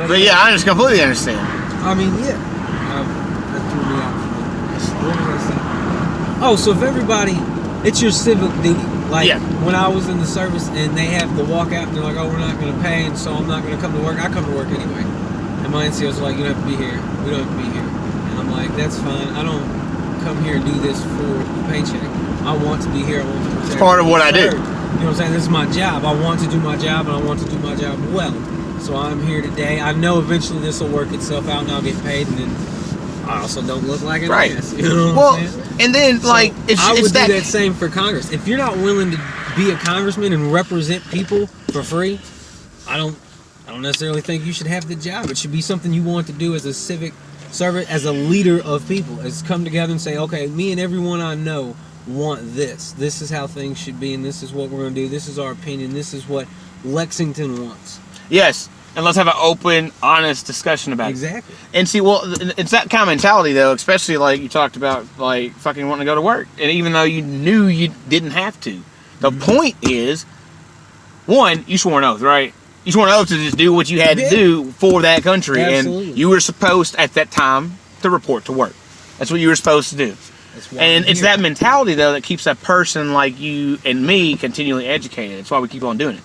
But yeah, I just completely understand. I mean, yeah. That threw me out. What was I saying? Oh, so if everybody, it's your civic duty. Like when I was in the service and they have the walkout and they're like, oh, we're not going to pay, and so I'm not going to come to work. I come to work anyway. And my NCOs are like, you don't have to be here. We don't have to be here. And I'm like, that's fine. I don't come here and do this for the paycheck. I want to be here. I want to protect. It's part of what I do. You know what I'm saying? This is my job. I want to do my job, and I want to do my job well. So I'm here today. I know eventually this will work itself out, and I'll get paid, and then I also don't look like an ass. You know what I'm saying? And then, like, I would do that same for Congress. If you're not willing to be a congressman and represent people for free, I don't necessarily think you should have the job. It should be something you want to do as a civic servant, as a leader of people, as come together and say, okay, me and everyone I know want this. This is how things should be, and this is what we're going to do. This is our opinion. This is what Lexington wants. Yes, and let's have an open, honest discussion about it. Exactly. And see, well, it's that kind of mentality, though, especially like you talked about, like fucking wanting to go to work, and even though you knew you didn't have to. The point is, one, you swore an oath, right? You swore an oath to just do what you had to do for that country. Absolutely. And you were supposed, at that time, to report to work. That's what you were supposed to do. And it's that mentality, though, that keeps a person like you and me continually educated. That's why we keep on doing it.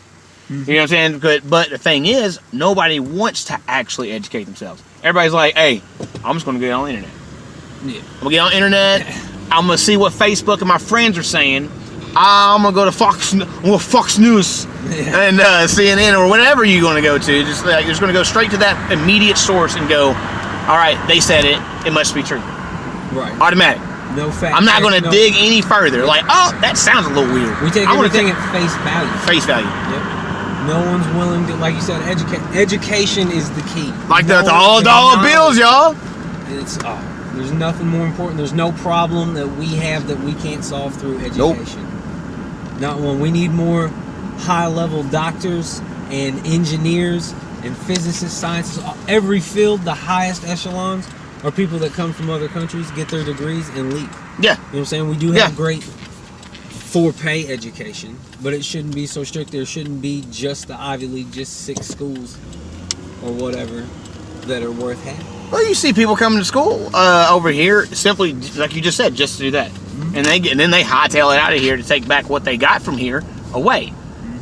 You know what I'm saying? But the thing is, nobody wants to actually educate themselves. Everybody's like, hey, I'm just going to get on the internet. Yeah. I'm going to get on the internet. I'm going to see what Facebook and my friends are saying. I'm going to go to Fox News and CNN or whatever you're going to go to. Just like, you're just going to go straight to that immediate source and go, all right, they said it. It must be true. Right. Automatic. No fact. I'm not going to dig any further. Like, oh, that sounds a little weird. We take everything at face value. Face value. Yep. No one's willing to, like you said, education is the key. Like the $1 bills, y'all. It's there's nothing more important. There's no problem that we have that we can't solve through education. Nope. Not one. We need more high-level doctors and engineers and physicists, scientists. Every field, the highest echelons are people that come from other countries, get their degrees, and leave. Yeah. You know what I'm saying? We do have great for-pay education, but it shouldn't be so strict. There shouldn't be just the Ivy League, just 6 schools or whatever that are worth having. Well, you see people coming to school over here simply, like you just said, just to do that. And then they hightail it out of here to take back what they got from here away.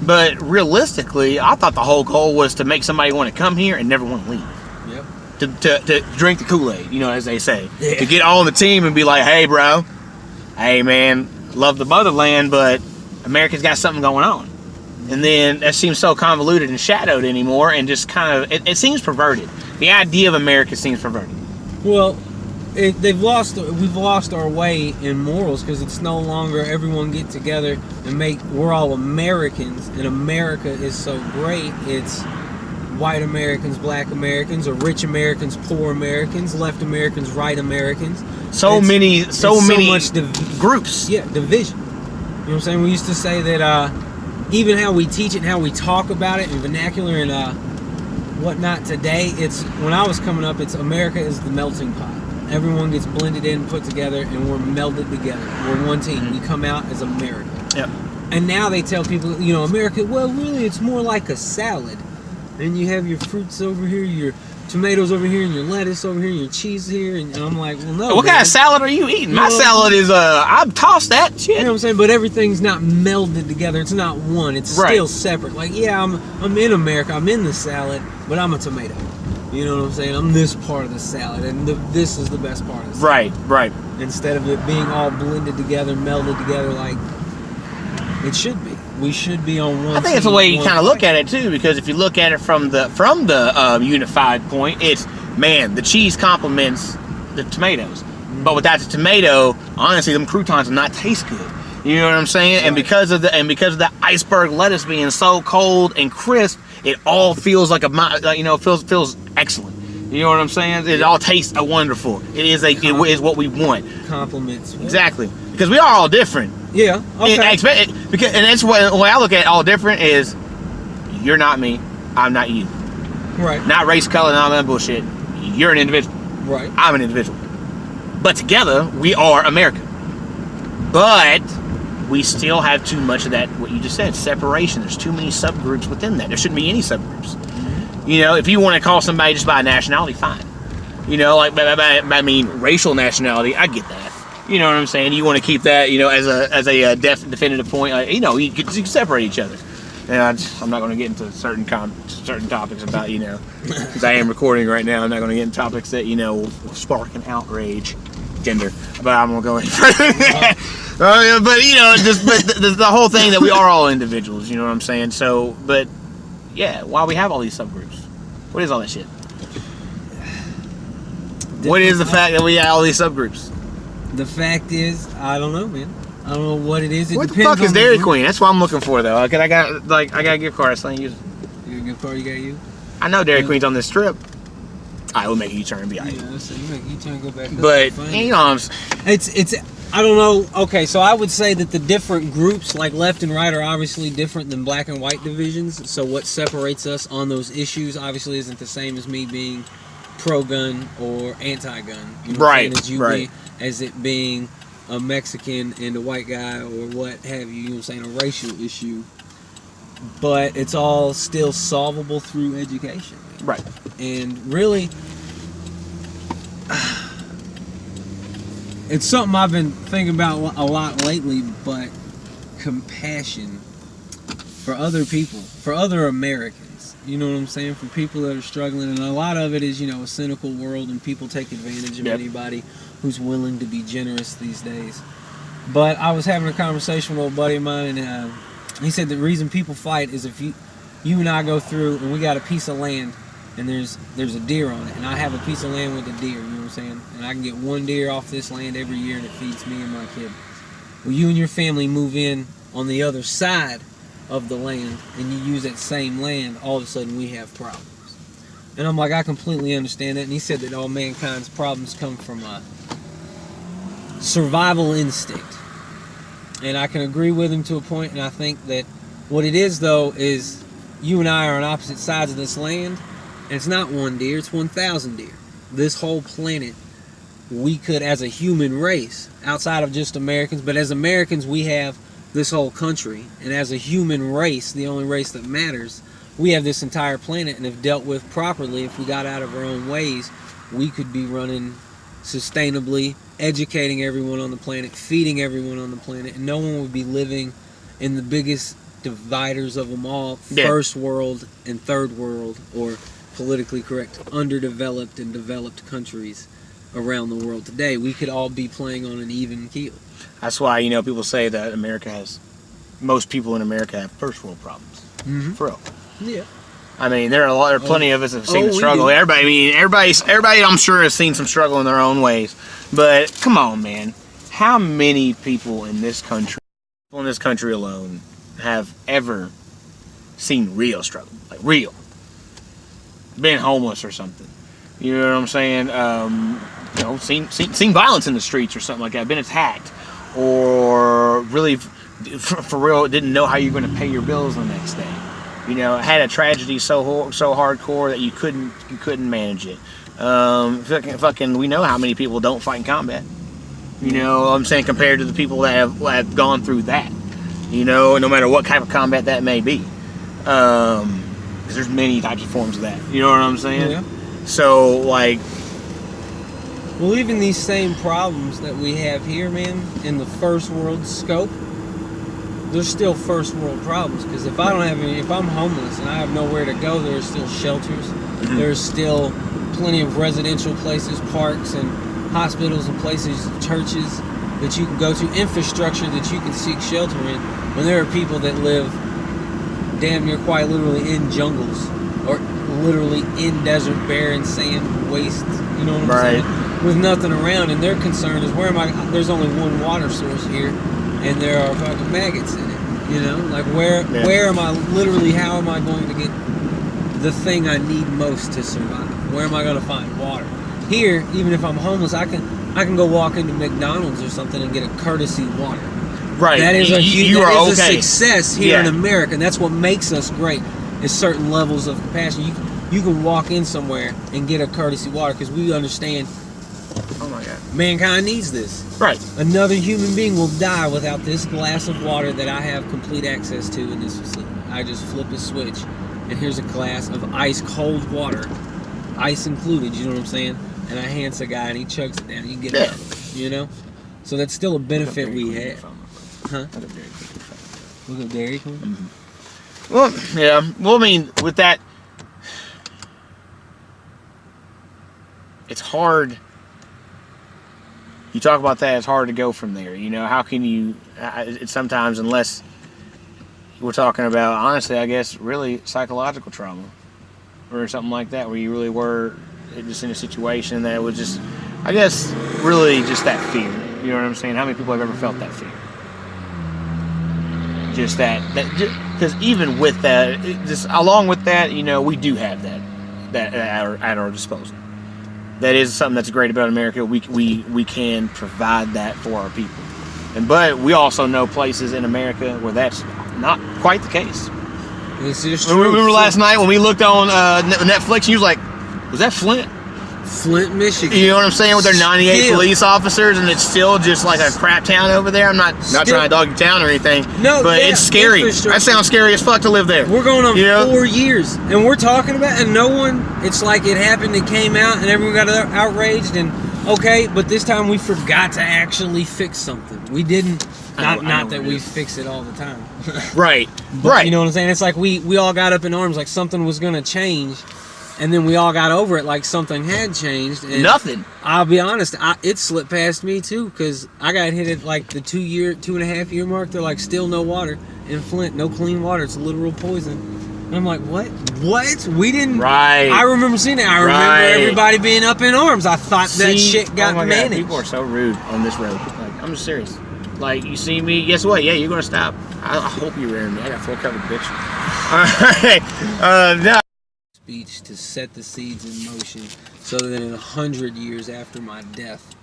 But realistically, I thought the whole goal was to make somebody want to come here and never want to leave. Yep. To drink the Kool-Aid, you know, as they say. Yeah. To get on the team and be like, hey, bro, hey, man, love the motherland, but America's got something going on. And then that seems so convoluted and shadowed anymore, and just kind of, it seems perverted. The idea of America seems perverted. Well, we've lost our way in morals, because it's no longer everyone get together and we're all Americans, and America is so great. It's white Americans, black Americans, or rich Americans, poor Americans, left Americans, right Americans. So many groups. Yeah, division. You know what I'm saying? We used to say that even how we teach it and how we talk about it in vernacular and whatnot today, it's, when I was coming up, it's America is the melting pot. Everyone gets blended in, put together, and we're melded together. We're one team. We come out as America. Yep. And now they tell people, you know, America, well, really, it's more like a salad. And you have your fruits over here, your tomatoes over here, and your lettuce over here, and your cheese here, and I'm like, well, no. What kind of salad are you eating? My salad is I've tossed that shit. You know what I'm saying? But everything's not melded together. It's not one. It's still separate. Like, yeah, I'm in America. I'm in the salad, but I'm a tomato. You know what I'm saying? I'm this part of the salad, and this is the best part of the salad. Right. Instead of it being all blended together, melded together, like it should be. We should be on one. I think it's the way you kind of look at it too, because if you look at it from the unified point, it's, man, the cheese complements the tomatoes, but without the tomato, honestly, them croutons do not taste good. You know what I'm saying? Right. And because of the iceberg lettuce being so cold and crisp, it all feels like feels excellent. You know what I'm saying? It all tastes wonderful. It is what we want. Compliments. Exactly, because we are all different. Yeah. Okay. And that's what the way I look at it, all different is, you're not me, I'm not you. Right. Not race, color, and all that bullshit. You're an individual. Right. I'm an individual. But together, we are America. But we still have too much of that, what you just said, separation. There's too many subgroups within that. There shouldn't be any subgroups. You know, if you want to call somebody just by a nationality, fine. You know, like I mean, racial nationality, I get that. You know what I'm saying? You want to keep that, you know, as a definitive point. Like, you know, you can separate each other. And I'm not going to get into certain topics about, you know, because I am recording right now. I'm not going to get into topics that, you know, will spark an outrage, gender. But I'm going to go any further. But you know, the whole thing that we are all individuals. You know what I'm saying? So, but yeah, why we have all these subgroups? What is all that shit? What is the fact that we have all these subgroups? The fact is, I don't know, man. I don't know what it is. It what the depends fuck is on Dairy Queen? That's what I'm looking for, though. Cause I got a gift card. I use it. You got a gift card? You got you? I know Dairy Queen's on this strip. I will make a U-turn and be alright. Yeah, so you make a U-turn and go back. But you know, it's. I don't know. Okay, so I would say that the different groups, like left and right, are obviously different than black and white divisions. So what separates us on those issues obviously isn't the same as me being pro-gun or anti-gun. You know right. As you right. as it being a Mexican and a white guy or what have you. You know what I'm saying? A racial issue. But it's all still solvable through education. Right. And really, it's something I've been thinking about a lot lately, but compassion for other people, for other Americans. You know what I'm saying? For people that are struggling. And a lot of it is, you know, a cynical world and people take advantage of anybody who's willing to be generous these days. But I was having a conversation with a buddy of mine, and he said the reason people fight is if you and I go through and we got a piece of land and there's a deer on it, and I have a piece of land with a deer, you know what I'm saying? And I can get one deer off this land every year and it feeds me and my kid. Well, you and your family move in on the other side of the land and you use that same land, all of a sudden we have problems. And I'm like, I completely understand that. And he said that all mankind's problems come from a survival instinct. And I can agree with him to a point, and I think that what it is, though, is you and I are on opposite sides of this land, and it's not one deer, it's 1,000 deer. This whole planet, we could, as a human race, outside of just Americans, but as Americans, we have this whole country, and as a human race, the only race that matters, we have this entire planet, and if dealt with properly, if we got out of our own ways, we could be running sustainably, educating everyone on the planet, feeding everyone on the planet, and no one would be living in the biggest dividers of them all, first world and third world, or politically correct, underdeveloped and developed countries around the world today. We could all be playing on an even keel. That's why, you know, people say that most people in America have first world problems. Mm-hmm. For real. Yeah. I mean, there are plenty of us that have seen the struggle. Everybody, I'm sure has seen some struggle in their own ways. But come on, man, how many people in this country alone, have ever seen real struggle, like real, been homeless or something? You know what I'm saying? You know, seen violence in the streets or something like that, been attacked, or really, for real, didn't know how you're going to pay your bills the next day. You know, had a tragedy so hardcore that you couldn't manage it. Fucking, we know how many people don't fight in combat. You know what I'm saying, compared to the people that have gone through that. You know, no matter what type of combat that may be. Because there's many types of forms of that. You know what I'm saying? Yeah. So, like... Well, even these same problems that we have here, man, in the first world scope, there's still first world problems. Because if I'm homeless and I have nowhere to go, there's still shelters. Mm-hmm. There's still plenty of residential places, parks, and hospitals and places, churches that you can go to, infrastructure that you can seek shelter in, when there are people that live damn near quite literally in jungles or literally in desert, barren, sand, waste, you know what I'm saying? With nothing around, and their concern is there's only one water source here, and there are fucking maggots in it, you know? Like, where am I, literally, how am I going to get the thing I need most to survive? Where am I going to find water? Here, even if I'm homeless, I can go walk into McDonald's or something and get a courtesy water. Right. That is a success here in Yeah. America, and that's what makes us great, is certain levels of compassion. You can walk in somewhere and get a courtesy water, because we understand, oh my God, mankind needs this. Right. Another human being will die without this glass of water that I have complete access to in this facility. I just flip a switch, and here's a glass of ice cold water, ice included. You know what I'm saying? And I hands the guy, and he chugs it down. You get it, you know. So that's still a benefit we have. Huh? Look at Dairy Queen. Mm-hmm. Well, yeah. Well, I mean, with that, it's hard. You talk about that, it's hard to go from there. You know, how can you? It's sometimes, unless we're talking about, honestly, I guess, really psychological trauma or something like that, where you really were just in a situation that was just, I guess, really just that fear. You know what I'm saying? How many people have ever felt that fear? Just that because even with that, just along with that, you know, we do have that at our disposal. That is something that's great about America. We can provide that for our people, but we also know places in America where that's not quite the case. It's just true. Remember last night when we looked on Netflix, and you was like, "Was that Flint?" Flint, Michigan. You know what I'm saying? With their 98 police officers, and it's still just like a crap town over there. I'm not trying to dog your town or anything. No, but it's scary. That sounds scary as fuck to live there. We're going on 4 years, and we're talking about, and no one. It's like it happened. It came out, and everyone got outraged. And okay, but this time we forgot to actually fix something. We didn't. Not that we fix it all the time. Right. But, right. You know what I'm saying? It's like we all got up in arms like something was going to change. And then we all got over it like something had changed. And nothing. I'll be honest, it slipped past me too, because I got hit at like the 2.5 year mark. They're like, still no water in Flint, no clean water. It's literal poison. And I'm like, what? What? We didn't. Right. I remember seeing it. I remember everybody being up in arms. I thought that shit got managed. God, people are so rude on this road. Like, I'm just serious. Like, you see me, guess what? Yeah, you're gonna stop. I hope you're rear me. I got full coverage, bitch. All right. No. Speech to set the seeds in motion, so that in 100 years after my death,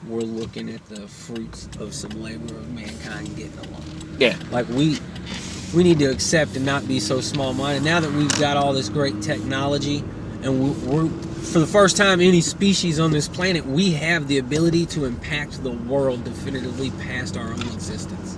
we're looking at the fruits of some labor of mankind getting along. Yeah. Like we need to accept and not be so small-minded. Now that we've got all this great technology, and we're for the first time, any species on this planet, we have the ability to impact the world definitively past our own existence,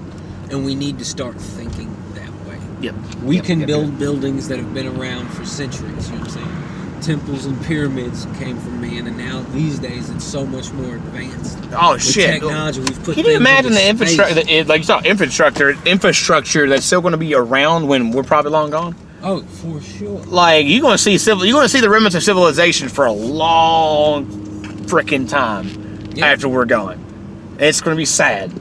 and we need to start thinking that way. Yep. We can build buildings that have been around for centuries. You know what I'm saying? Temples and pyramids came from man, and now these days it's so much more advanced. Oh With shit! Technology, we've put. Can you imagine the infrastructure? Like you saw, infrastructure that's still going to be around when we're probably long gone. Oh, for sure. Like you're going to see the remnants of civilization for a long freaking time after we're gone. It's going to be sad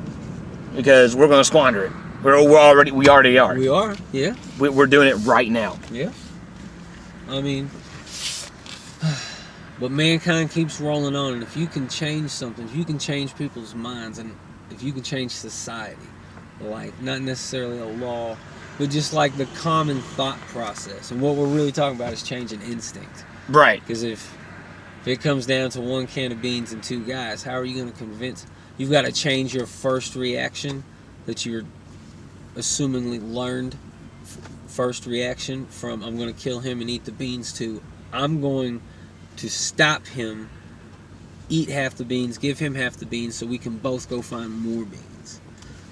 because we're going to squander it. We already are. We are, yeah. We're doing it right now. Yeah. I mean, but mankind keeps rolling on, and if you can change something, if you can change people's minds, and if you can change society, like not necessarily a law, but just like the common thought process, and what we're really talking about is changing instinct. Right. Because if it comes down to one can of beans and two guys, how are you going to convince? You've got to change your first reaction that you're assumingly learned first reaction from I'm going to kill him and eat the beans to I'm going to stop him, eat half the beans, give him half the beans so we can both go find more beans.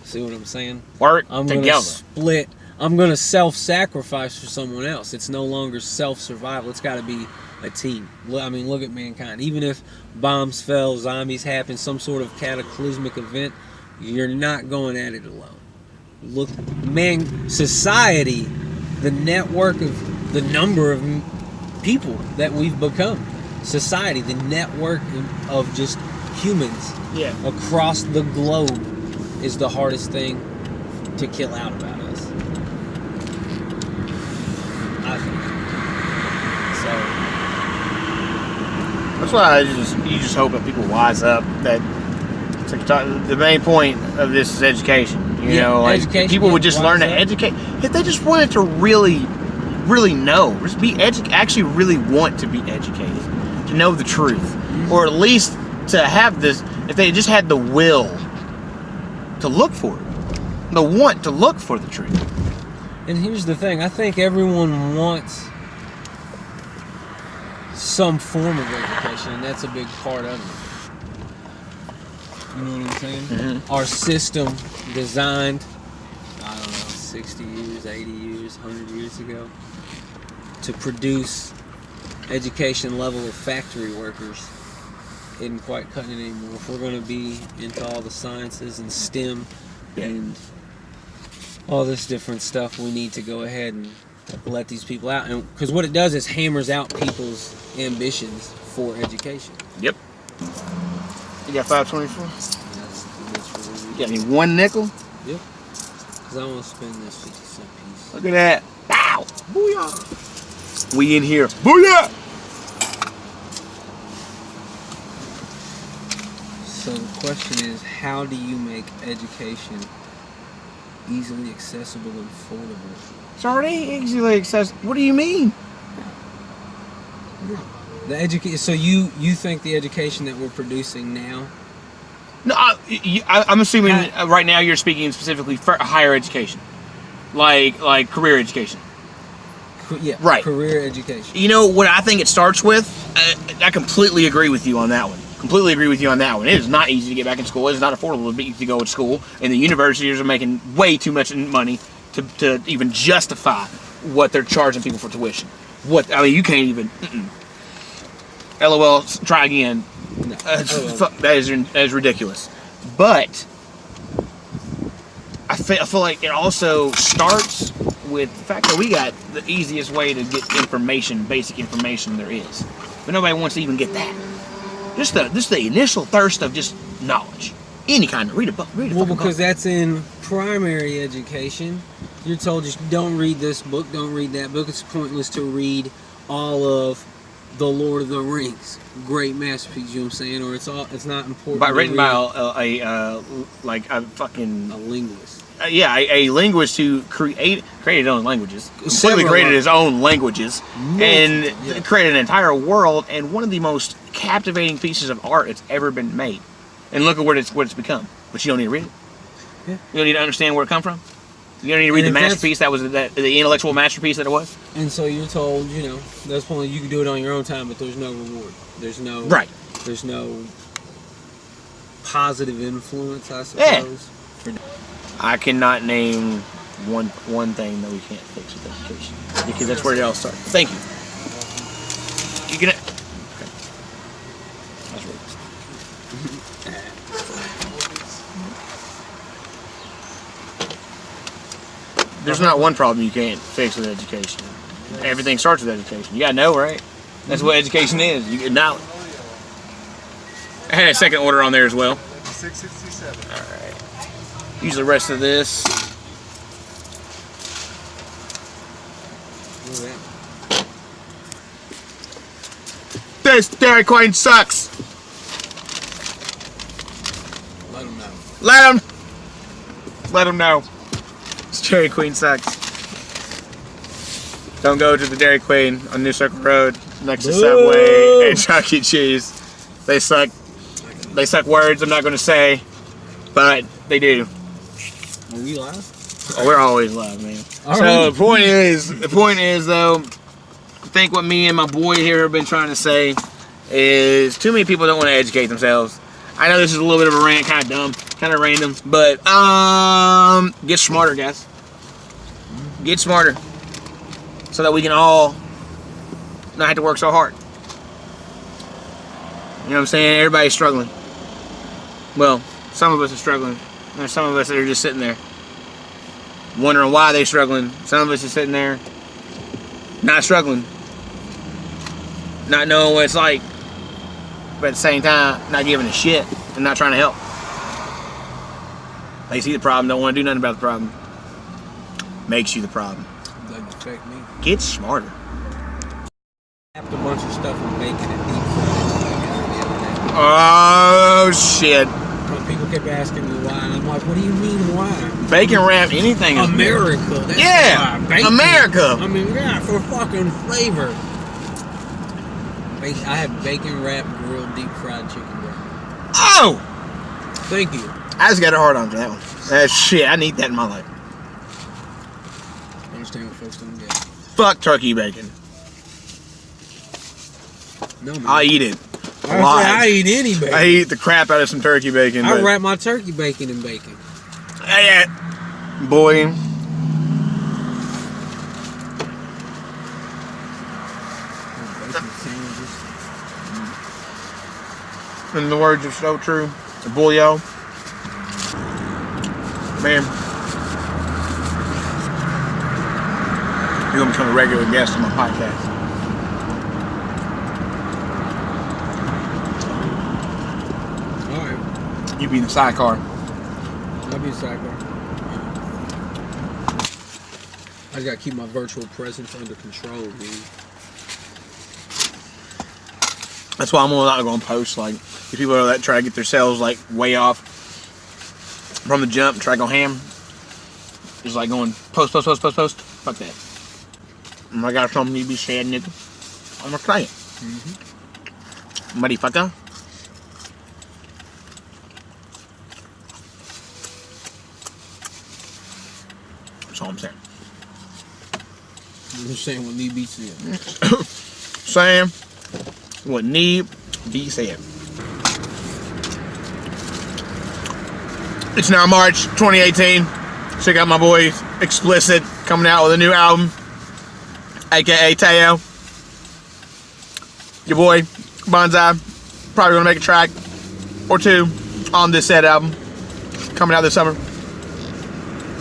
See what I'm saying? Work I'm together. going to split. I'm going to self-sacrifice for someone else. It's no longer self-survival. It's got to be a team. I mean, look at mankind. Even if bombs fell, zombies happen, some sort of cataclysmic event, you're not going at it alone. Look, man, society, the network of the number of people that we've become. Society, the network of just humans across the globe is the hardest thing to kill out about us. I think. So that's why you just hope that people wise up. That the main point of this is education. You know, like people would just learn to educate. If they just wanted to really know, just be actually really want to be educated, to know the truth, or at least to have this. If they just had the will to look for it, the want to look for the truth. And here's the thing: I think everyone wants some form of education, and that's a big part of it. You know what I'm saying? Mm-hmm. Our system designed, I don't know, 60 years, 80 years, 100 years ago, to produce education level of factory workers isn't quite cutting it anymore. If we're going to be into all the sciences and STEM and all this different stuff, we need to go ahead and let these people out. And because what it does is hammers out people's ambitions for education. Yep. You got 524? That's really You got me 1 nickel? Yep. Because I want to spend this 50-cent piece. Look at that. Bow! Booyah! We in here. Booyah! So the question is, how do you make education easily accessible and affordable? It's already easily accessible. What do you mean? So you think the education that we're producing now? No, I'm assuming right now you're speaking specifically for higher education, like career education. Yeah, right. Career education. You know what I think it starts with? I completely agree with you on that one. Completely agree with you on that one. It is not easy to get back in school. It's not affordable to go to school, and the universities are making way too much money to even justify what they're charging people for tuition. You can't even. LOL. Try again. No. Fuck, that is ridiculous. But I feel like it also starts with the fact that we got the easiest way to get information, basic information there is, but nobody wants to even get that. Just the initial thirst of just knowledge, any kind of read a book. Well, because that's in primary education. You're told just don't read this book, don't read that book. It's pointless to read all of The Lord of the Rings, great masterpiece. You know what I'm saying? Or it's not important. Written by a linguist. A linguist who created his own languages, completely created his own languages, and created an entire world and one of the most captivating pieces of art that's ever been made. And look at what it's become. But you don't need to read it. Yeah. You don't need to understand where it come from. You don't need to read the masterpiece the intellectual masterpiece that it was. And so you're told, that's point you can do it on your own time, but there's no reward. There's no There's no positive influence, I suppose. Yeah. I cannot name one thing that we can't fix with education, because that's where it all starts. Thank you. You can. Okay. That's right. There's not one problem you can't fix with education. Everything starts with education. You gotta know, right? That's what education is. You get knowledge. I had a second order on there as well. 667. All right. Use the rest of this. This Dairy Queen sucks. Let them know. Let them know. This Dairy Queen sucks. Don't go to the Dairy Queen on New Circle Road next to Subway and Chuck E. Cheese. They suck. They suck words I'm not going to say, but they do. Are we live? Oh, we're always live, man. The point is though, I think what me and my boy here have been trying to say is too many people don't want to educate themselves. I know this is a little bit of a rant, kind of dumb, kind of random, but get smarter, guys. Get smarter, so that we can all not have to work so hard. You know what I'm saying? Everybody's struggling. Well, some of us are struggling. There's some of us that are just sitting there wondering why they're struggling. Some of us are sitting there not struggling, not knowing what it's like, but at the same time not giving a shit and not trying to help. They see the problem, don't want to do nothing about the problem. Makes you the problem. Doesn't affect me. Get smarter. After a bunch of stuff and bacon and deep fried. Oh shit. People kept asking me why, and I'm like, what do you mean why? Bacon wrap anything is America. That's yeah, why. Bacon. America. I mean, yeah, for fucking flavor. I have bacon wrap grilled deep fried chicken wrap. Oh! Thank you. I just got a hard on for that one. Shit, I need that in my life. I understand what folks don't get. Fuck turkey bacon. No, man. I eat it. I eat any bacon. I eat the crap out of some turkey bacon. I wrap my turkey bacon in bacon. Boy, Sandwiches. In the words of So True, the boyo. Man, you're gonna become a regular guest on my podcast. Alright. You be in the sidecar. I'll be a sidecar. I just gotta keep my virtual presence under control, dude. That's why I'm not gonna post like these people that try to get themselves like way off from the jump, try to go ham. Just like going post. Fuck that. I got something you be saying, nigga. I'm gonna try it. Motherfucker. That's all I'm saying. I'm just saying what need be said. Saying what need be said. It's now March 2018. Check out my boy Explicit coming out with a new album, aka Teo. Your boy BANZAI probably gonna make a track or two on this said album, coming out this summer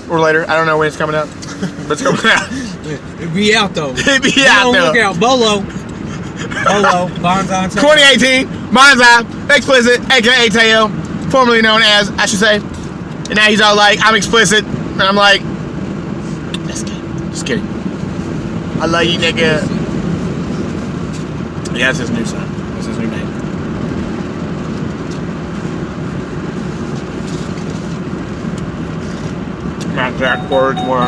or later. I don't know when it's coming out, but it's coming out. It'd be out though. It'd be out though. Look out, Bolo, BANZAI. 2018, BANZAI, Explicit, aka Teo, formerly known as, I should say. And now he's all like, I'm explicit. And I'm like, just kidding. I love you, nigga. Yeah, that's his new son. That's his new name. My exact words were,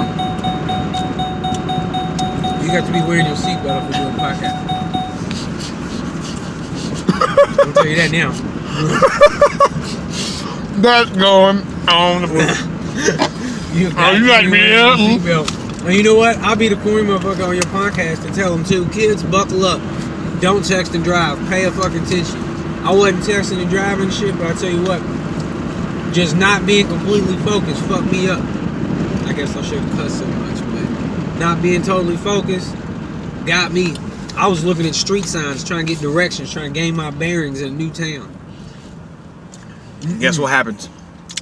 You got to be wearing your seatbelt if we're doing a podcast. I'll tell you that now. that's going on the book. You got me seatbelt. And you know what? I'll be the corny motherfucker on your podcast and tell them too. Kids, buckle up. Don't text and drive. Pay a fucking attention. I wasn't texting and driving and shit, but I tell you what, just not being completely focused fucked me up. I guess I shouldn't cuss so much, but not being totally focused got me. I was looking at street signs, trying to get directions, trying to gain my bearings in a new town. Guess what happens?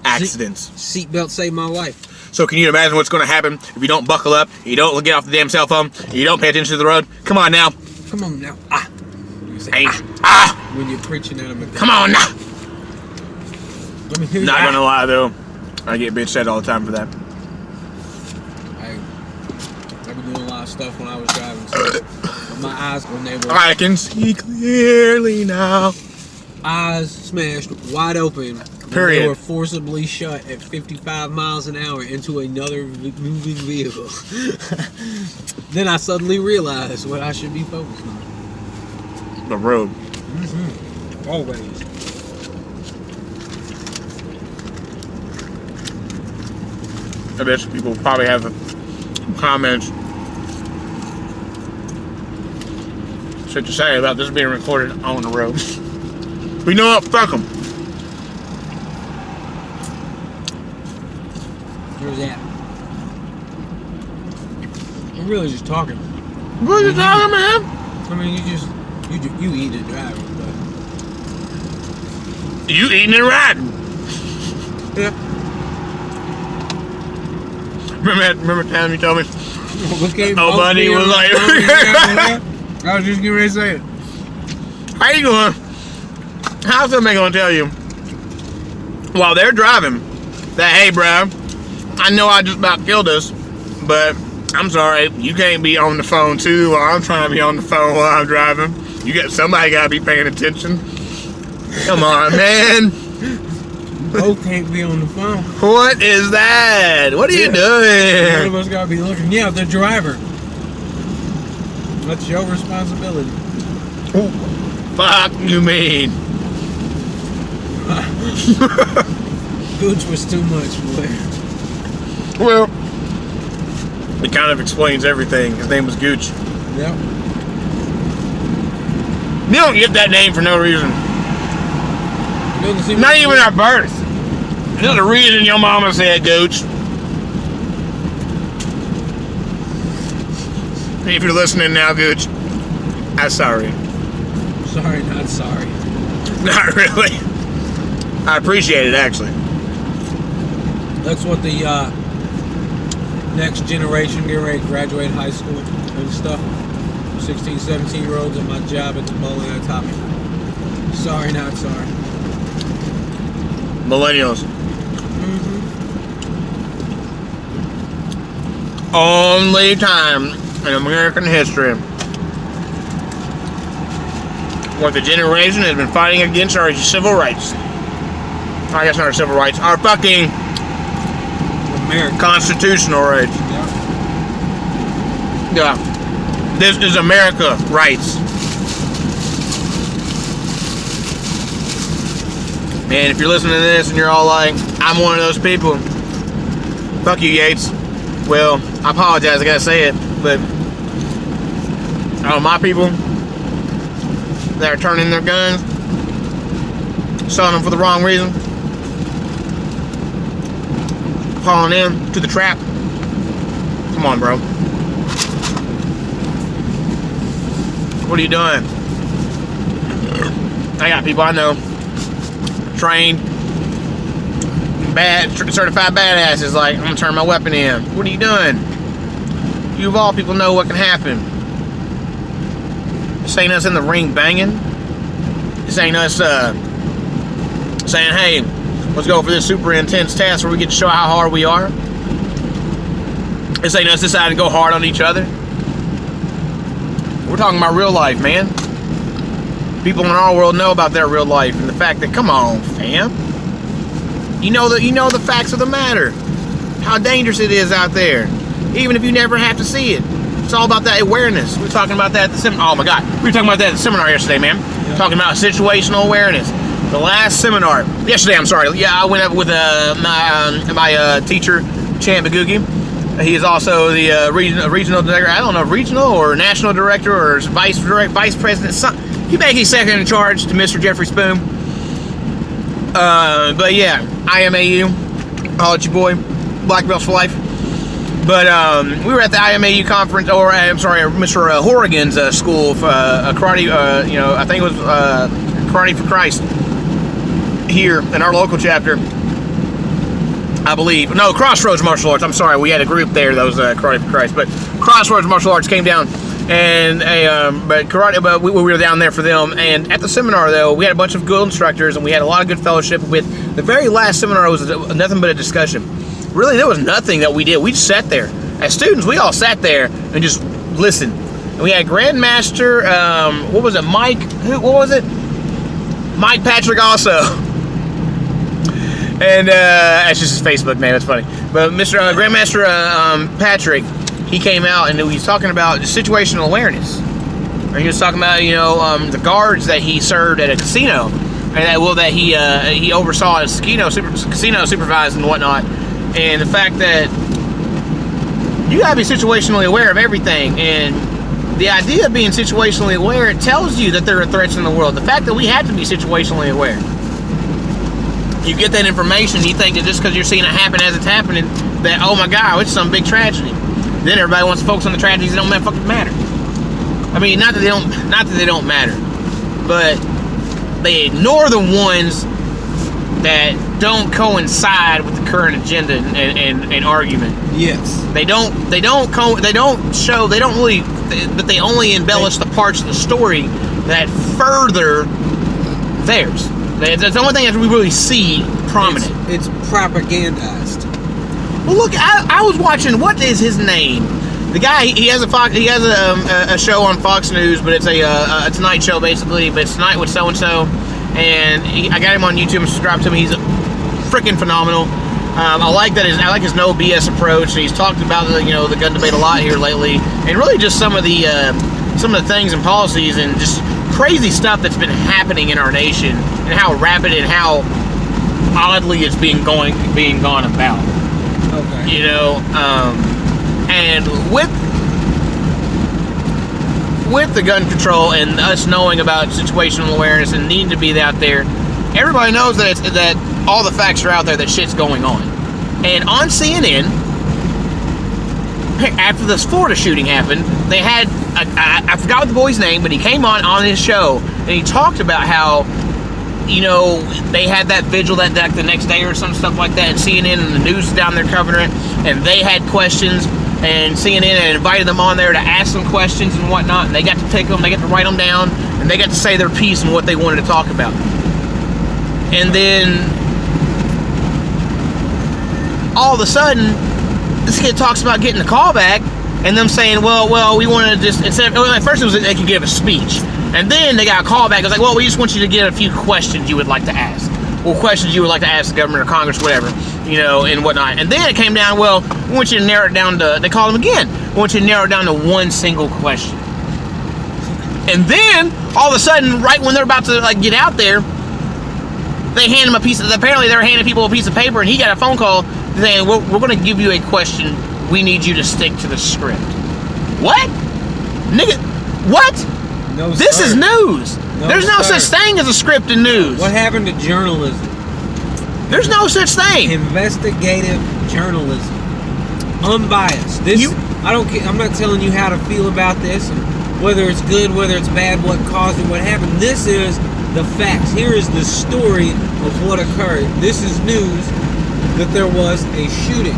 Accidents. Seatbelt saved my life. So can you imagine what's going to happen if you don't buckle up, you don't get off the damn cell phone, you don't pay attention to the road? Come on now. Come on now. You say, when you're preaching at them. Come on now. Let me hear you. Not gonna lie though, I get bitched at all the time for that. I've been doing a lot of stuff when I was driving, so my eyes when they were. I can see clearly now. Eyes smashed wide open. Period. They were forcibly shut at 55 miles an hour into another moving vehicle. Then I suddenly realized what I should be focused on. The road. Mm-hmm. Always. I bet people probably have comments, shit to say about this being recorded on the road. But you know what? Fuck them. Where's that? I'm really just talking. What are you talking, man? I mean, you eat and drive, but You eating and riding. yeah. Remember the time you told me? Oh, buddy was like, I was just getting ready to say it. how you doing? How's somebody gonna tell you while they're driving that, hey, bro, I know I just about killed us, but I'm sorry, you can't be on the phone too while I'm trying to be on the phone while I'm driving. Somebody gotta be paying attention. Come on, man. Both can't be on the phone. What is that? What are you One doing? of us gotta be looking. Yeah, the driver. That's your responsibility. Fuck you mean? Gooch was too much, boy. Well, it kind of explains everything. His name was Gooch. Yep. You don't get that name for no reason. Doesn't seem Not like even at birth. There's a reason your mama said Gooch. If you're listening now, Gooch, I'm sorry. Sorry, not sorry. Not really. I appreciate it, actually. That's what the next generation getting ready to graduate high school and stuff. 16, 17-year-olds at my job at the bowling alley taught me. Sorry, not sorry. Millennials. Only time in American history where the generation has been fighting against our civil rights. I guess not our civil rights, our fucking American constitutional rights. Yeah. This is America rights. And if you're listening to this and you're all like, I'm one of those people, fuck you, Yates. Well, I apologize, I gotta say it, but my people that are turning their guns, selling them for the wrong reason, falling in to the trap. Come on, bro. What are you doing? I got people I know, trained, certified badasses, like, I'm gonna turn my weapon in. What are you doing? You of all people know what can happen. This ain't us in the ring banging. This ain't us saying, hey, let's go for this super intense test where we get to show how hard we are. This ain't us deciding to go hard on each other. We're talking about real life, man. People in our world know about their real life and the fact that, come on, fam. You know the facts of the matter. How dangerous it is out there. Even if you never have to see it. It's all about that awareness. We were talking about that at the seminar. Oh my God. We were talking about that at the seminar yesterday, man. Yeah. Talking about situational awareness. The last seminar. Yesterday, I'm sorry. Yeah, I went up with my teacher, Chan Bagugi. He is also the regional director. I don't know, regional or national director or vice president. He basically second in charge to Mr. Jeffrey Spoon. But yeah, IMAU, I'll let you boy, Black Belts for life. But we were at the IMAU conference, or I'm sorry, Mr. Horrigan's school for karate. I think it was Karate for Christ here in our local chapter, I believe. No, Crossroads Martial Arts. I'm sorry, we had a group there that was Karate for Christ, but Crossroads Martial Arts came down. And but we were down there for them. And at the seminar, though, we had a bunch of good instructors, and we had a lot of good fellowship. With the very last seminar was nothing but a discussion. Really, there was nothing that we did. We just sat there as students. We all sat there and just listened. And we had Grandmaster. What was it? Mike? What was it? Mike Patrick also. And that's just his Facebook name. It's funny. But Mr. Grandmaster Patrick. He came out and he was talking about situational awareness. And he was talking about, the guards that he served at a casino, and that he oversaw a casino supervised and whatnot, and the fact that you gotta be situationally aware of everything. And the idea of being situationally aware, it tells you that there are threats in the world. The fact that we have to be situationally aware. You get that information, you think that just because you're seeing it happen as it's happening, that, oh my God, it's some big tragedy. Then everybody wants to focus on the tragedies that don't fucking matter. I mean, not that they don't matter, but they ignore the ones that don't coincide with the current agenda and argument. Yes. They only embellish the parts of the story that further theirs. That's the only thing that we really see prominent. It's propagandized. Well, look, I was watching. What is his name? The guy. He has a show on Fox News, but it's a Tonight Show basically. But it's Tonight with so and so, and I got him on YouTube and subscribed to him. He's freaking phenomenal. I like his no BS approach. And he's talked about the gun debate a lot here lately, and really just some of the things and policies and just crazy stuff that's been happening in our nation, and how rapid and how oddly it's being gone about. Okay. And with the gun control and us knowing about situational awareness and needing to be out there, everybody knows that all the facts are out there, that shit's going on. And on CNN, after this Florida shooting happened, they had I forgot what the boy's name, but he came on his show and he talked about how, you know, they had that vigil that like the next day or some stuff like that, and CNN and the news was down there covering it, and they had questions, and CNN had invited them on there to ask them questions and whatnot, and they got to pick them, they got to write them down, and they got to say their piece and what they wanted to talk about. And then all of a sudden, this kid talks about getting a call back, and them saying, well, we wanted to just, instead of, well, at first it was they could give a speech, and then they got a call back. It was like, well, we just want you to get a few questions you would like to ask, or questions you would like to ask the government or Congress, whatever, you know, and whatnot. And then it came down, well, we want you to narrow it down to, they called them again, we want you to narrow it down to one single question. And then, all of a sudden, right when they're about to, like, get out there, they hand him a piece of, apparently they were handing people a piece of paper, and he got a phone call saying, we're going to give you a question, we need you to stick to the script. What? Nigga, what? No, this sir. is news. No, There's no sir. such thing as a script in news. What happened to journalism? There's no such thing. Investigative journalism, unbiased. This I don't. I'm not telling you how to feel about this, and whether it's good, whether it's bad, what caused it, what happened. This is the facts. Here is the story of what occurred. This is news that there was a shooting.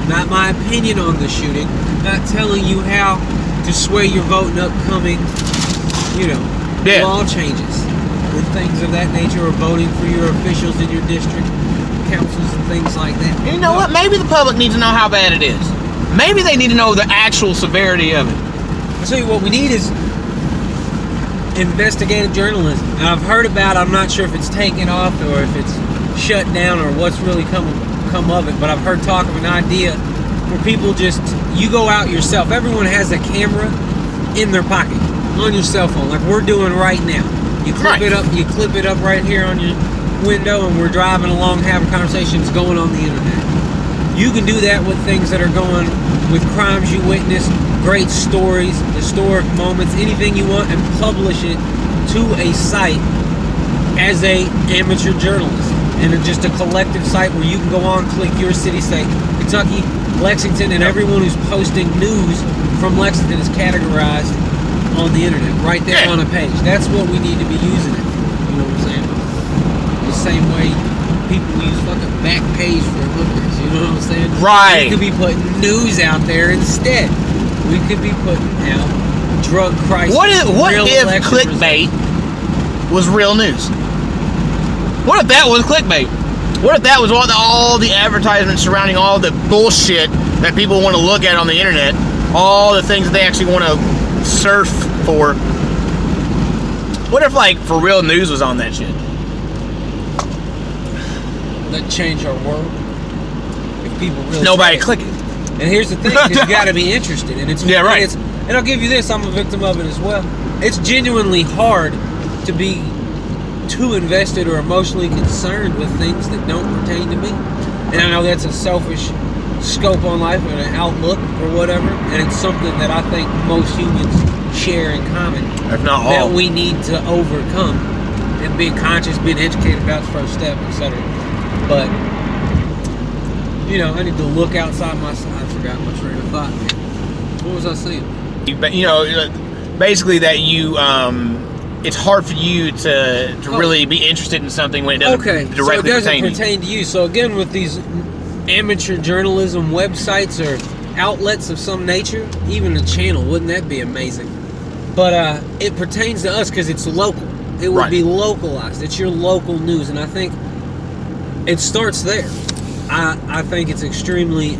Not my opinion on the shooting. Not telling you how to sway your vote in upcoming, you know, law changes and things of that nature, or voting for your officials in your district, councils and things like that. And you know what? Maybe the public needs to know how bad it is. Maybe they need to know the actual severity of it. I'll tell you what we need is investigative journalism. And I've heard about it. I'm not sure if it's taken off or if it's shut down or what's really come of it, but I've heard talk of an idea where people just, you go out yourself. Everyone has a camera in their pocket on your cell phone, like we're doing right now. You clip it up. You clip it up right here on your window, and we're driving along, having conversations going on the internet. You can do that with things that are going, with crimes you witnessed, great stories, historic moments, anything you want, and publish it to a site as a amateur journalist, and it's just a collective site where you can go on, click your city, say Kentucky, Lexington, and everyone who's posting news from Lexington is categorized on the internet, right there on a page. That's what we need to be using it. You know what I'm saying? The same way people use fucking Backpage for hookers. You know what I'm saying? Right. We could be putting news out there instead. We could be putting out drug crisis. What if clickbait was real news? What if that was clickbait? What if that was all the advertisements surrounding all the bullshit that people want to look at on the internet? All the things that they actually want to surf for. What if, like, for real news was on that shit? That change our world. If people really nobody click it. And here's the thing, you got to be interested, and it's right. And I'll give you this, I'm a victim of it as well. It's genuinely hard to be too invested or emotionally concerned with things that don't pertain to me. And I know that's a selfish scope on life or an outlook or whatever, and it's something that I think most humans share in common, if not all, that we need to overcome. And being conscious, being educated about the first step, etc. But you know, I need to look outside my. I forgot my train of thought. What was I saying? You know, basically that you it's hard for you to really be interested in something when it doesn't directly pertain to you. So again, with these amateur journalism websites or outlets of some nature, even a channel, wouldn't that be amazing? But it pertains to us because it's local. It would be localized. It's your local news, and I think it starts there. I think it's extremely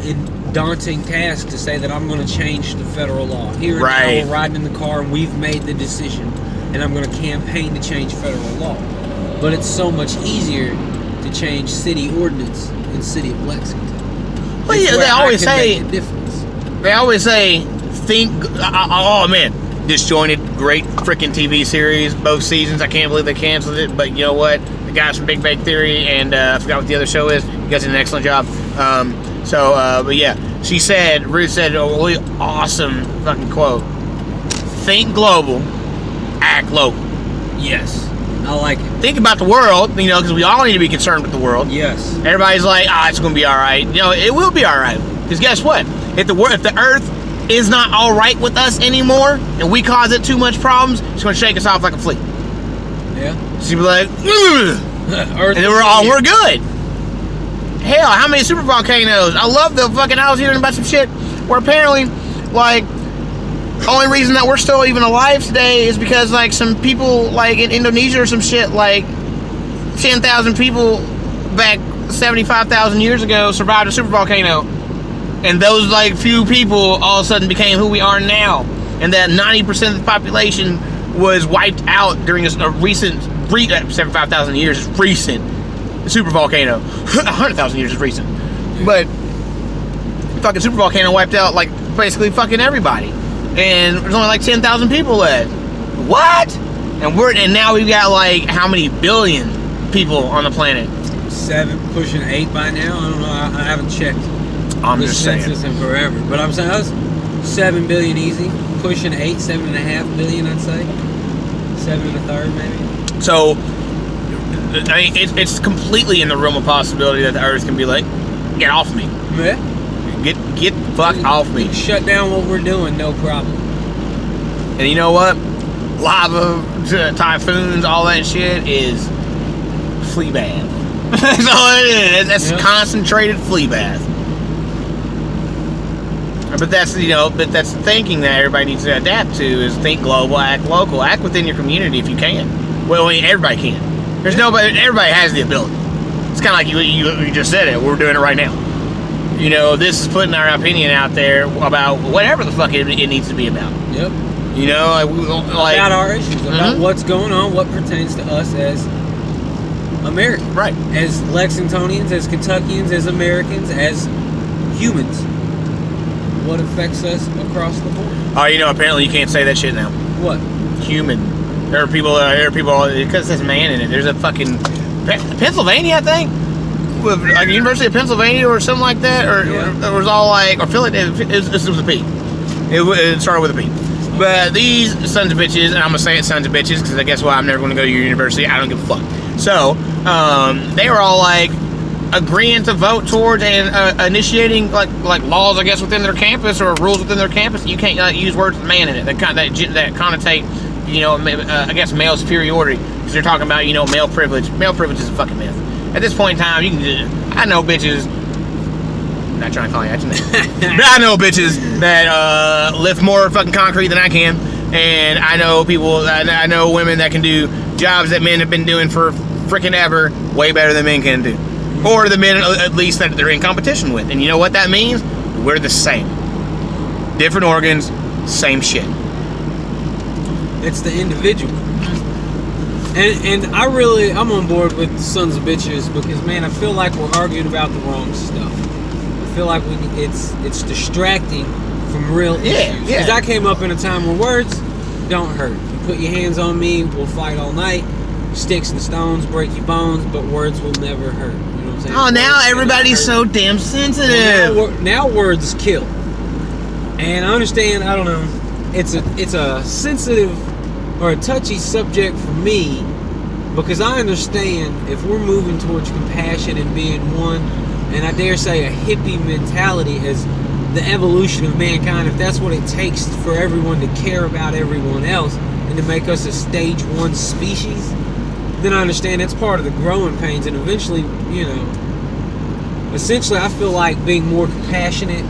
daunting task to say that I'm going to change the federal law. Here and now, we're riding in the car and we've made the decision, and I'm going to campaign to change federal law. But it's so much easier to change city ordinance in the city of Lexington. Well, yeah, they always say, think, oh man, disjointed, great freaking TV series, both seasons. I can't believe they canceled it, but you know what? The guys from Big Bang Theory, and I forgot what the other show is. You guys did an excellent job. But yeah, Ruth said a really awesome fucking quote. Think global, act local. Yes, I like it. Think about the world, you know, because we all need to be concerned with the world. Yes. Everybody's like, it's going to be all right. You know, it will be all right. Because guess what? if the Earth is not all right with us anymore, and we cause it too much problems, it's gonna shake us off like a flea. Yeah. She'd be like, and then we're good. Hell, how many super volcanoes? I love I was hearing about some shit where apparently, like, the only reason that we're still even alive today is because, like, some people, like, in Indonesia or some shit, like, 10,000 people back 75,000 years ago survived a super volcano. And those, like, few people all of a sudden became who we are now. And that 90% of the population was wiped out during a recent, 75,000 years is recent, super volcano. 100,000 years is recent. But fucking super volcano wiped out, like, basically fucking everybody. And there's only like 10,000 people left. What? And now we've got, like, how many billion people on the planet? 7, pushing 8 by now. I don't know. I haven't checked. I'm just saying. Census in forever, but I'm saying that's 7 billion easy. Pushing 8, 7.5 billion, I'd say. 7 1/3 maybe. So, I mean, it's completely in the realm of possibility that the Earth can be like, get off me. Yeah. Get the fuck off me. Shut down what we're doing, no problem. And you know what? Lava, typhoons, all that shit is flea bath. That's all it is. That's concentrated flea bath. But that's that's the thinking that everybody needs to adapt to is think global, act local, act within your community if you can. Well, I mean, everybody can. There's nobody. Everybody has the ability. It's kind of like you just said it. We're doing it right now. You know, this is putting our opinion out there about whatever the fuck it needs to be about. Yep. You know, like about our issues, about what's going on, what pertains to us as Americans, right? As Lexingtonians, as Kentuckians, as Americans, as humans. What affects us across the board? Oh, you know, apparently you can't say that shit now. What? Human. There are people because it says man in it. There's a fucking Pennsylvania, I think. Like University of Pennsylvania or something like that, or it was all like, or Philadelphia. It was a P. It started with a P. But these sons of bitches, and I'm gonna say it sons of bitches because I guess why I'm never gonna go to your university. I don't give a fuck. So they were all like agreeing to vote towards and initiating like laws, I guess, within their campus or rules within their campus. You can't use words with man in it. That connotate, you know, I guess male superiority because they're talking about, you know, male privilege. Male privilege is a fucking myth. At this point in time, you can. I know bitches. I'm not trying to call you out your name, but I know bitches that lift more fucking concrete than I can, and I know people. I know women that can do jobs that men have been doing for freaking ever, way better than men can do, or the men at least that they're in competition with. And you know what that means? We're the same. Different organs, same shit. It's the individual. And I'm on board with sons of bitches because, man, I feel like we're arguing about the wrong stuff. I feel like it's distracting from real issues. Because I came up in a time where words don't hurt. You put your hands on me, we'll fight all night. Sticks and stones break your bones, but words will never hurt. You know what I'm saying? Oh, now everybody's so damn sensitive. Well, now words kill. And I understand, I don't know, it's a sensitive or a touchy subject for me because I understand if we're moving towards compassion and being one, and I dare say a hippie mentality as the evolution of mankind, if that's what it takes for everyone to care about everyone else and to make us a stage 1 species, then I understand that's part of the growing pains. And eventually, you know, essentially I feel like being more compassionate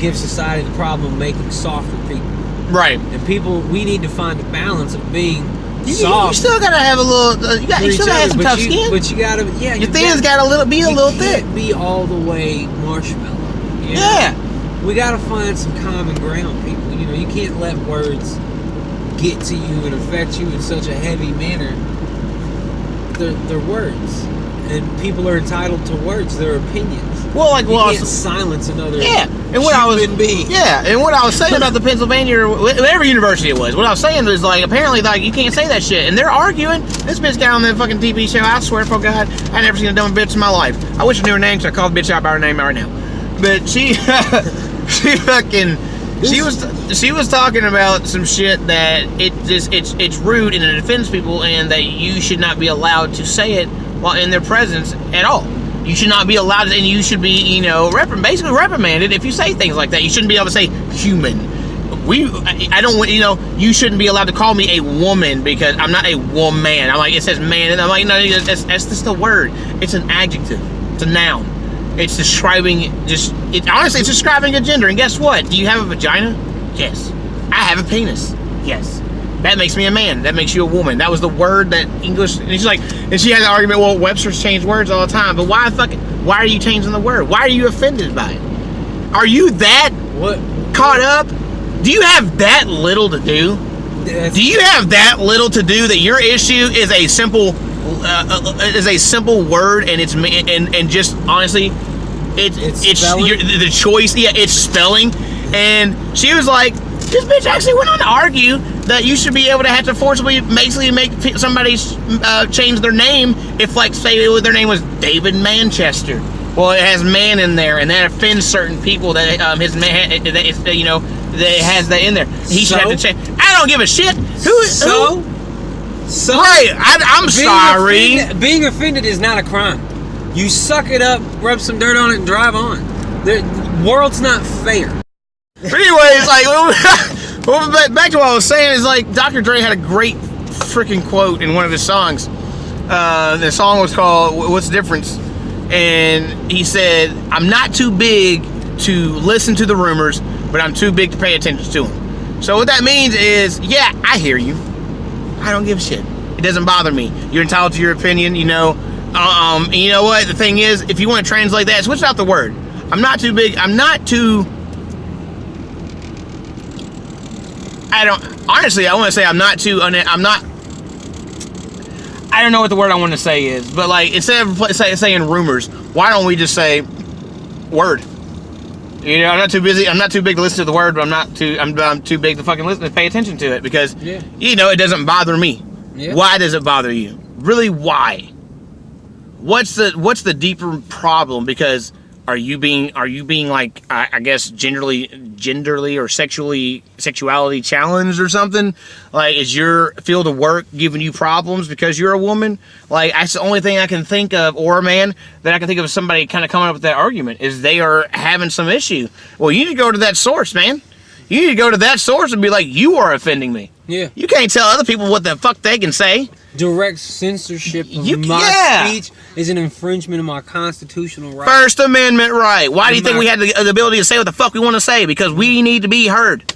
gives society the problem of making softer people. Right. And people, we need to find a balance of being soft. You still gotta have a little. You still gotta have some tough skin. But you gotta, your thin's gotta be a little thick. Can't be all the way marshmallow. You know? Yeah. We gotta find some common ground, people. You know, you can't let words get to you and affect you in such a heavy manner. They're words, and people are entitled to words, their opinions. Well, you can't silence another. And what human being. And what I was saying about the Pennsylvania, or whatever university it was, what I was saying was like apparently like you can't say that shit, and they're arguing. This bitch got on that fucking TV show. I swear for God, I never seen a dumb bitch in my life. I wish I knew her name, so I called the bitch out by her name right now. But she she was talking about some shit that it's rude and it offends people, and that you should not be allowed to say it while in their presence at all. You should not be allowed to, and you should be, you know, basically reprimanded if you say things like that. You shouldn't be able to say human. I don't want, you know, you shouldn't be allowed to call me a woman because I'm not a woman. I'm like, it says man, and I'm like, no, that's just the word. It's an adjective. It's a noun. It's describing honestly, it's describing a gender. And guess what? Do you have a vagina? Yes. I have a penis. Yes. That makes me a man. That makes you a woman. That was the word that English. And she's like, and she had the argument. Well, Webster's change words all the time, but why are you changing the word? Why are you offended by it? Are you that caught up? Do you have that little to do? Do you have that little to do that your issue is a simple word, and and just honestly, it's the choice. Yeah, it's spelling. And she was like, this bitch actually went on to argue that you should be able to have to forcibly basically make somebody change their name if, like, say their name was David Manchester. Well, it has man in there, and that offends certain people that his man, you know, that it has that in there. He should have to change. I don't give a shit. So right, I'm sorry. Being offended is not a crime. You suck it up, rub some dirt on it, and drive on. The world's not fair. But anyways, like, well, back to what I was saying is, like, Dr. Dre had a great freaking quote in one of his songs. The song was called "What's the Difference?" And he said, "I'm not too big to listen to the rumors, but I'm too big to pay attention to them." So what that means is, yeah, I hear you. I don't give a shit. It doesn't bother me. You're entitled to your opinion, you know. And you know what? The thing is, if you want to translate that, switch out the word. I'm not too big. I'm not too. Honestly, I want to say I'm not too. I'm not. I don't know what the word I want to say is, but, like, instead of saying rumors, why don't we just say word? You know, I'm not too busy. I'm not too big to listen to the word, but I'm too big to fucking listen and pay attention to it because, you know, it doesn't bother me. Yeah. Why does it bother you? Really, why? What's the deeper problem? Because are you being like, I guess, genderly or sexuality challenged or something? Like, is your field of work giving you problems because you're a woman? Like, that's the only thing I can think of, or a man, that I can think of somebody kind of coming up with that argument, is they are having some issue. Well, you need to go to that source, man. You need to go to that source and be like, you are offending me. Yeah. You can't tell other people what the fuck they can say. Direct censorship of my speech is an infringement of my constitutional right. First Amendment right. Why do you think we had the ability to say what the fuck we want to say? Because we need to be heard.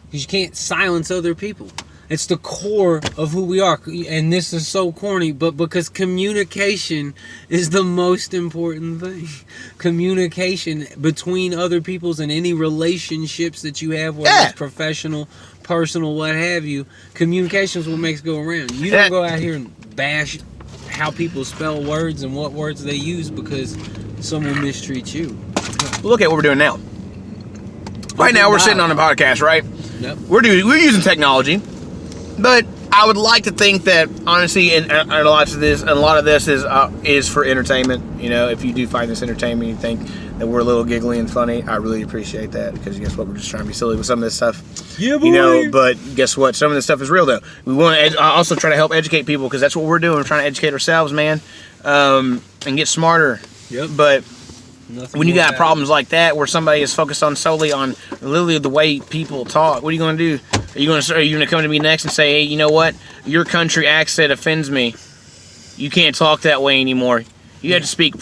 Because you can't silence other people. It's the core of who we are. And this is so corny, but because communication is the most important thing. Communication between other peoples and any relationships that you have, whether it's professional, personal, what have you. Communication is what makes it go around. You don't go out here and bash how people spell words and what words they use because someone mistreats you. Look at what we're doing now. Right now we're sitting on a podcast, right? Yep. We're using technology. But I would like to think that, honestly, and a lot of this is for entertainment. You know, if you do find this entertainment, you think that we're a little giggly and funny, I really appreciate that, because guess what? We're just trying to be silly with some of this stuff. Yeah, boy. You know, but guess what? Some of this stuff is real, though. We want to also try to help educate people, because that's what we're doing. We're trying to educate ourselves, man, and get smarter. Yep. But when you got problems like that, where somebody is focused on solely on literally the way people talk, what are you going to do? Are you going to come to me next and say, hey, you know what? Your country accent offends me. You can't talk that way anymore. You have to speak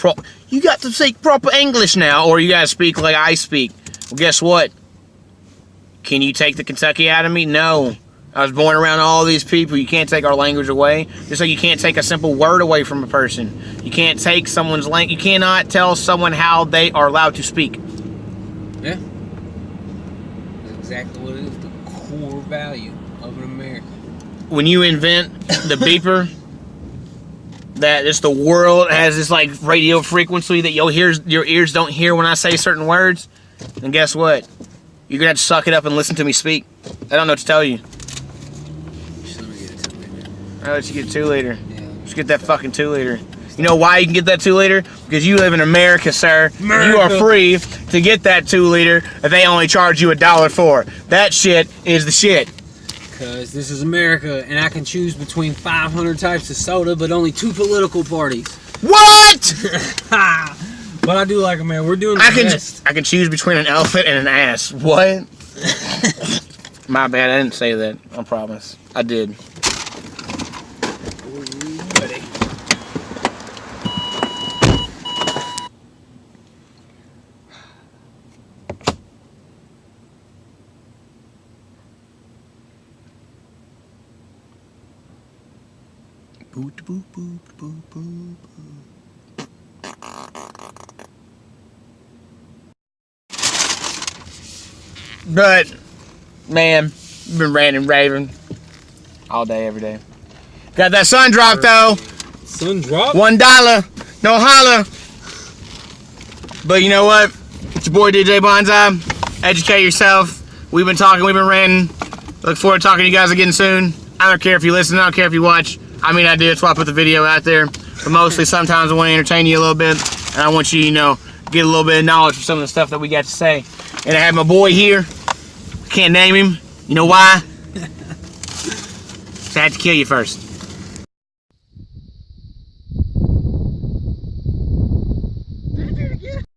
you got to speak proper English now, or you got to speak like I speak. Well, guess what? Can you take the Kentucky out of me? No. I was born around all these people. You can't take our language away. Just like you can't take a simple word away from a person. You can't take someone's language. You cannot tell someone how they are allowed to speak. Yeah. That's exactly what it is. The core value of an American. When you invent the beeper, that it's the world has this like radio frequency that your ears don't hear when I say certain words, then guess what? You're gonna have to suck it up and listen to me speak. I don't know what to tell you. Just let me get a 2-liter. I'll let you get a 2-liter. Yeah. Just get that fucking 2-liter. You know why you can get that 2-liter? Because you live in America, sir. America. You are free to get that 2-liter if they only charge you $1 for. That shit is the shit. Because this is America, and I can choose between 500 types of soda, but only 2 political parties. What? What? But I do like it, man. We're doing the best. I can choose between an elephant and an ass. What? My bad. I didn't say that. I promise. I did. Boot, boot, boot, boot, boot, boot. But, man, you've been ranting and raving all day, every day. Got that sun drop, though. Sun drop? $1. No holla. But you know what? It's your boy DJ BANZAI. Educate yourself. We've been talking, we've been ranting. Look forward to talking to you guys again soon. I don't care if you listen, I don't care if you watch. I mean, I do. That's why I put the video out there. But mostly, sometimes I want to entertain you a little bit. And I want you, get a little bit of knowledge from some of the stuff that we got to say. And I have my boy here. I can't name him. You know why? So I had to kill you first.